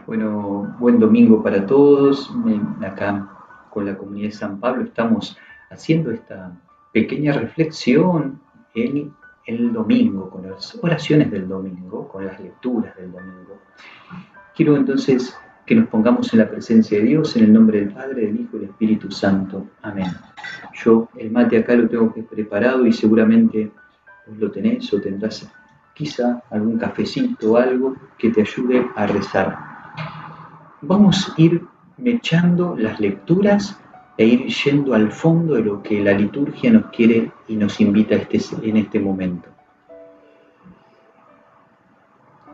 Bueno, buen domingo para todos. Acá con la comunidad de San Pablo estamos haciendo esta pequeña reflexión en el domingo, con las oraciones del domingo, con las lecturas del domingo. Quiero entonces que nos pongamos en la presencia de Dios, en el nombre del Padre, del Hijo y del Espíritu Santo. Amén. Yo el mate acá lo tengo preparado y seguramente vos lo tenés o tendrás quizá algún cafecito o algo que te ayude a rezar. Vamos a ir mechando las lecturas e ir yendo al fondo de lo que la liturgia nos quiere y nos invita en este momento.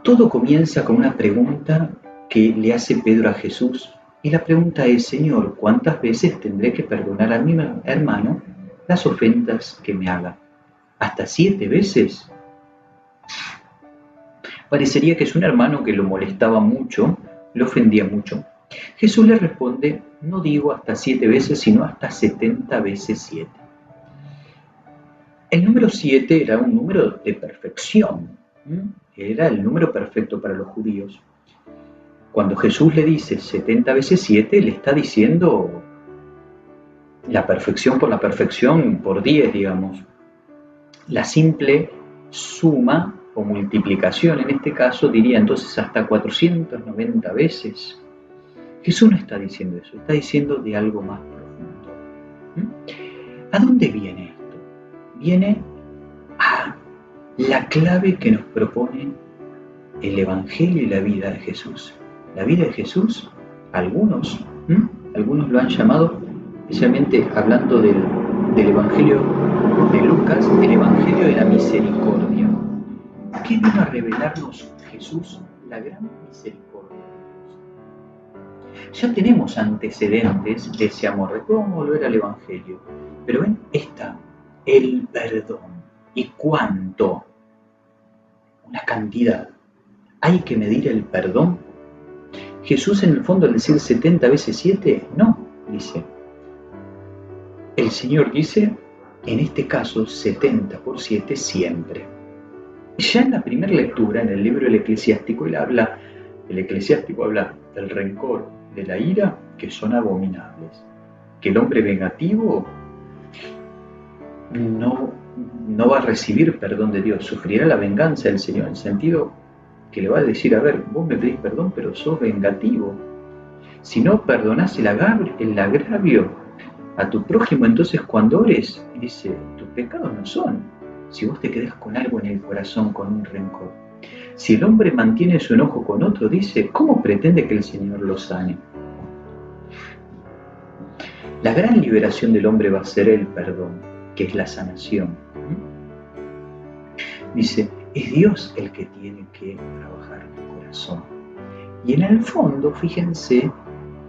Todo comienza con una pregunta que le hace Pedro a Jesús, y la pregunta es: Señor, ¿cuántas veces tendré que perdonar a mi hermano las ofensas que me haga? ¿Hasta 7 veces? Parecería que es un hermano que lo molestaba mucho, lo ofendía mucho. Jesús le responde: no digo hasta 7 veces, sino hasta 70 veces 7. El número 7 era un número de perfección, era el número perfecto para los judíos. Cuando Jesús le dice 70 veces 7, le está diciendo la perfección por 10, digamos. La simple suma o multiplicación, en este caso, diría entonces hasta 490 veces. Jesús no está diciendo eso, está diciendo de algo más profundo. ¿A dónde viene esto? Viene a la clave que nos propone el Evangelio y la vida de Jesús. La vida de Jesús, algunos lo han llamado, especialmente hablando del Evangelio de Lucas, el Evangelio de la misericordia. ¿Qué vino a revelarnos Jesús? La gran misericordia. Ya tenemos antecedentes de ese amor. Después vamos a volver al Evangelio. Pero ven, está el perdón. ¿Y cuánto? Una cantidad. ¿Hay que medir el perdón? Jesús, en el fondo, al decir 70 veces 7, no, dice. El Señor dice, en este caso, 70 por 7 siempre. Ya en la primera lectura, en el libro del Eclesiástico, el Eclesiástico habla del rencor, de la ira, que son abominables. Que el hombre vengativo no va a recibir perdón de Dios, sufrirá la venganza del Señor, en el sentido que le va a decir: a ver, vos me pedís perdón, pero sos vengativo. Si no perdonás el agravio a tu prójimo, entonces cuando ores, dice, tus pecados no son. Si vos te quedás con algo en el corazón, con un rencor. Si el hombre mantiene su enojo con otro, dice, ¿cómo pretende que el Señor lo sane? La gran liberación del hombre va a ser el perdón, que es la sanación. Dice, es Dios el que tiene que trabajar el corazón. Y en el fondo, fíjense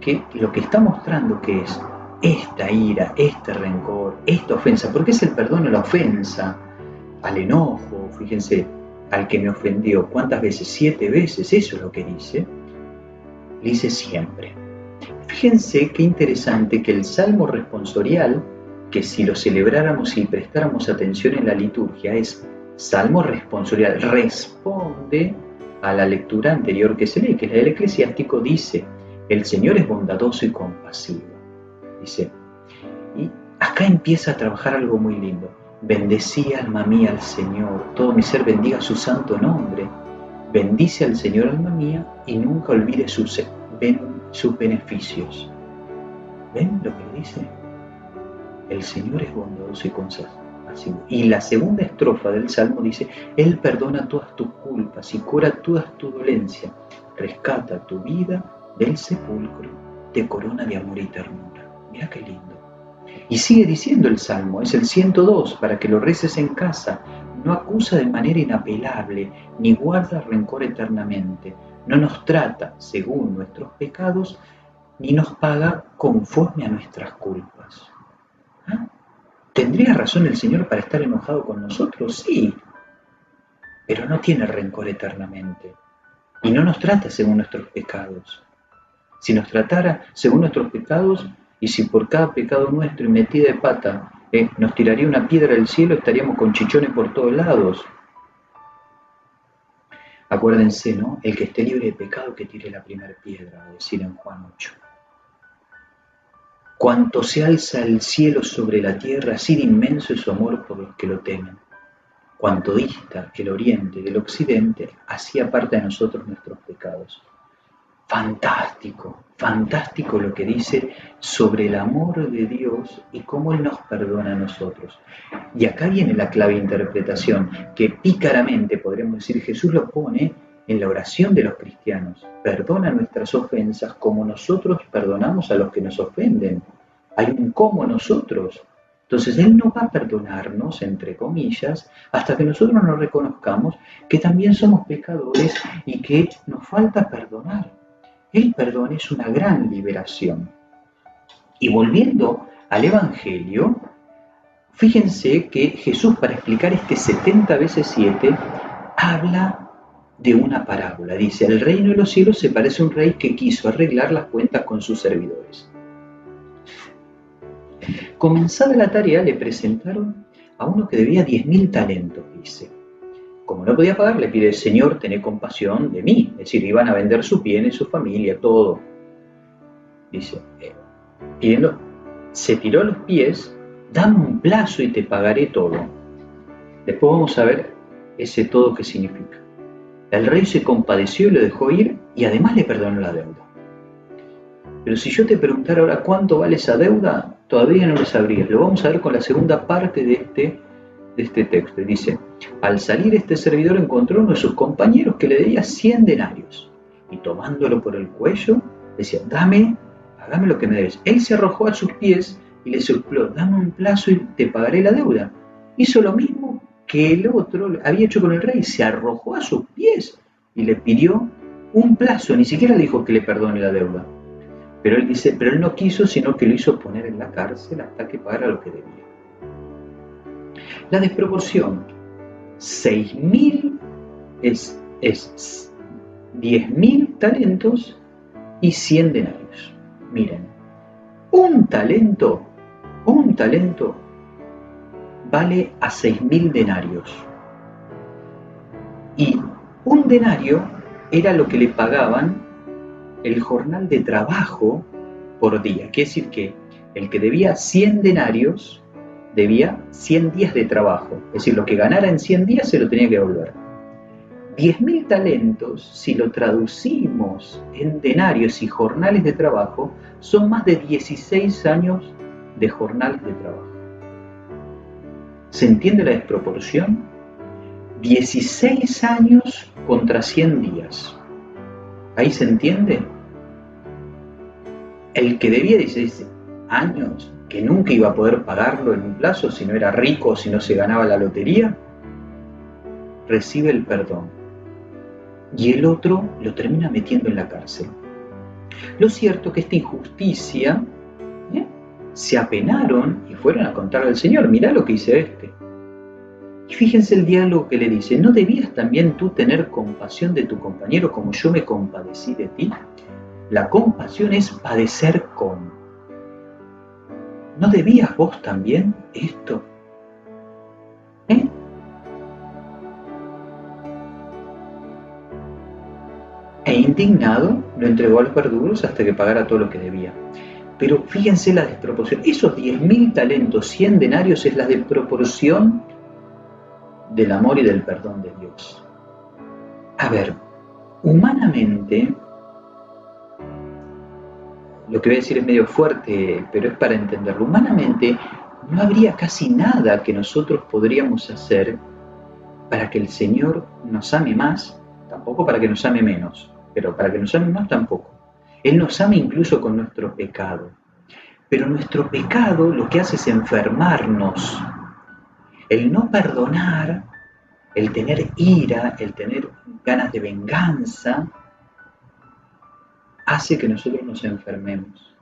que lo que está mostrando que es esta ira, este rencor, esta ofensa, porque es el perdón a la ofensa, al enojo, fíjense, al que me ofendió, ¿cuántas veces? 7 veces, eso es lo que dice. Dice siempre. Fíjense qué interesante que el Salmo responsorial, que si lo celebráramos y prestáramos atención en la liturgia, es Salmo responsorial, responde a la lectura anterior que se lee, que es la del Eclesiástico, dice, el Señor es bondadoso y compasivo. Dice, y acá empieza a trabajar algo muy lindo. Bendecí, alma mía, al Señor, todo mi ser bendiga su santo nombre. Bendice al Señor, alma mía, y nunca olvide sus beneficios. ¿Ven lo que dice? El Señor es bondadoso y compasivo. Y la segunda estrofa del Salmo dice, Él perdona todas tus culpas y cura todas tus dolencias, rescata tu vida del sepulcro, te corona de amor y ternura. Mira qué lindo. Y sigue diciendo el Salmo, es el 102, para que lo reces en casa, no acusa de manera inapelable, ni guarda rencor eternamente, no nos trata según nuestros pecados, ni nos paga conforme a nuestras culpas. ¿Ah? ¿Tendría razón el Señor para estar enojado con nosotros? Sí, pero no tiene rencor eternamente, y no nos trata según nuestros pecados. Si nos tratara según nuestros pecados, y si por cada pecado nuestro y metida de pata nos tiraría una piedra del cielo, estaríamos con chichones por todos lados. Acuérdense, ¿no? El que esté libre de pecado que tire la primera piedra, va a decir en Juan 8. Cuanto se alza el cielo sobre la tierra, así de inmenso es su amor por los que lo temen. Cuanto dista el oriente del occidente, así aparta de nosotros nuestros pecados. Fantástico, fantástico lo que dice sobre el amor de Dios y cómo Él nos perdona a nosotros. Y acá viene la clave de interpretación, que pícaramente podremos decir, Jesús lo pone en la oración de los cristianos. Perdona nuestras ofensas como nosotros perdonamos a los que nos ofenden. Hay un como nosotros. Entonces Él no va a perdonarnos, entre comillas, hasta que nosotros nos reconozcamos que también somos pecadores y que nos falta perdonar. El perdón es una gran liberación. Y volviendo al Evangelio, fíjense que Jesús, para explicar este 70 veces 7, habla de una parábola. Dice, al reino de los cielos se parece a un rey que quiso arreglar las cuentas con sus servidores. Comenzada la tarea, le presentaron a uno que debía 10.000 talentos, dice. Como no podía pagar, le pide, Señor, tené compasión de mí. Es decir, iban a vender sus bienes, su familia, todo. Dice, pidiendo, se tiró a los pies, dame un plazo y te pagaré todo. Después vamos a ver ese todo qué significa. El rey se compadeció y lo dejó ir y además le perdonó la deuda. Pero si yo te preguntara ahora cuánto vale esa deuda, todavía no lo sabrías. Lo vamos a ver con la segunda parte de este texto. Dice, al salir este servidor encontró a uno de sus compañeros que le debía 100 denarios y tomándolo por el cuello, decía, pagame lo que me debes. Él se arrojó a sus pies y le supló, dame un plazo y te pagaré la deuda. Hizo lo mismo que el otro había hecho con el rey, se arrojó a sus pies y le pidió un plazo, ni siquiera le dijo que le perdone la deuda. Pero él dice, pero él no quiso, sino que lo hizo poner en la cárcel hasta que pagara lo que debía. La desproporción, 6.000 es 10.000 talentos y 100 denarios. Miren, un talento vale a 6.000 denarios. Y un denario era lo que le pagaban el jornal de trabajo por día. Quiere decir que el que debía 100 denarios debía 100 días de trabajo. Es decir, lo que ganara en 100 días se lo tenía que devolver. 10.000 talentos, si lo traducimos en denarios y jornales de trabajo, son más de 16 años de jornales de trabajo. ¿Se entiende la desproporción? 16 años contra 100 días. ¿Ahí se entiende? El que debía 16 años, que nunca iba a poder pagarlo en un plazo si no era rico o si no se ganaba la lotería, recibe el perdón. Y el otro lo termina metiendo en la cárcel. Lo cierto es que esta injusticia se apenaron y fueron a contarle al Señor, mirá lo que hice este. Y fíjense el diálogo que le dice, ¿no debías también tú tener compasión de tu compañero como yo me compadecí de ti? La compasión es padecer con. ¿No debías vos también esto? E indignado lo entregó a los verdugos hasta que pagara todo lo que debía. Pero fíjense la desproporción. Esos 10.000 talentos, 100 denarios es la desproporción del amor y del perdón de Dios. A ver, humanamente, lo que voy a decir es medio fuerte, pero es para entenderlo. Humanamente, no habría casi nada que nosotros podríamos hacer para que el Señor nos ame más, tampoco para que nos ame menos, pero para que nos ame más tampoco. Él nos ama incluso con nuestro pecado. Pero nuestro pecado lo que hace es enfermarnos. El no perdonar, el tener ira, el tener ganas de venganza, hace que nosotros nos enfermemos.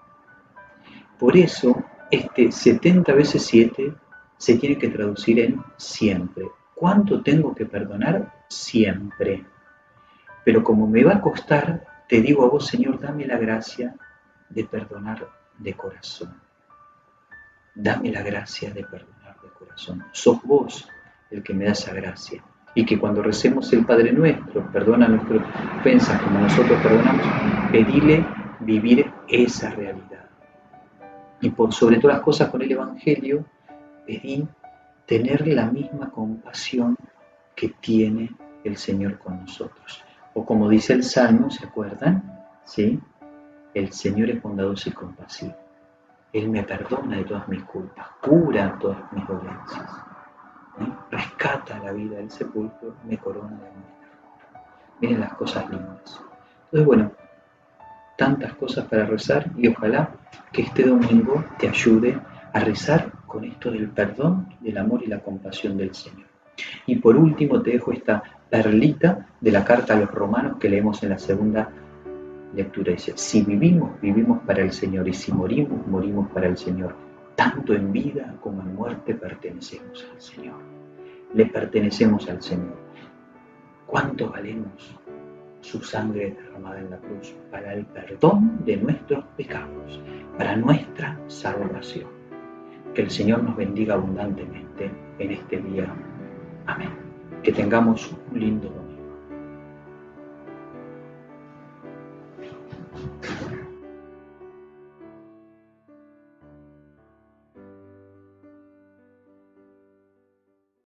Por eso, este 70 veces 7 se tiene que traducir en siempre. ¿Cuánto tengo que perdonar? Siempre. Pero como me va a costar, te digo a vos, Señor, dame la gracia de perdonar de corazón. Dame la gracia de perdonar de corazón. Sos vos el que me da esa gracia. Y que cuando recemos el Padre Nuestro, perdona nuestras ofensas como nosotros perdonamos, pedile vivir esa realidad. Y por sobre todas las cosas con el Evangelio, pedí tener la misma compasión que tiene el Señor con nosotros. O como dice el Salmo, ¿se acuerdan? ¿Sí? El Señor es bondadoso y compasivo. Él me perdona de todas mis culpas, cura todas mis dolencias, rescata la vida del sepulcro, me corona de amor. Miren las cosas lindas. Entonces, bueno, tantas cosas para rezar y ojalá que este domingo te ayude a rezar con esto del perdón, del amor y la compasión del Señor. Y por último te dejo esta perlita de la carta a los romanos que leemos en la segunda lectura. Dice, si vivimos, vivimos para el Señor, y si morimos, morimos para el Señor. Tanto en vida como en muerte pertenecemos al Señor. Le pertenecemos al Señor. ¿Cuánto valemos? Su sangre derramada en la cruz para el perdón de nuestros pecados, para nuestra salvación. Que el Señor nos bendiga abundantemente en este día. Amén. Que tengamos un lindo domingo.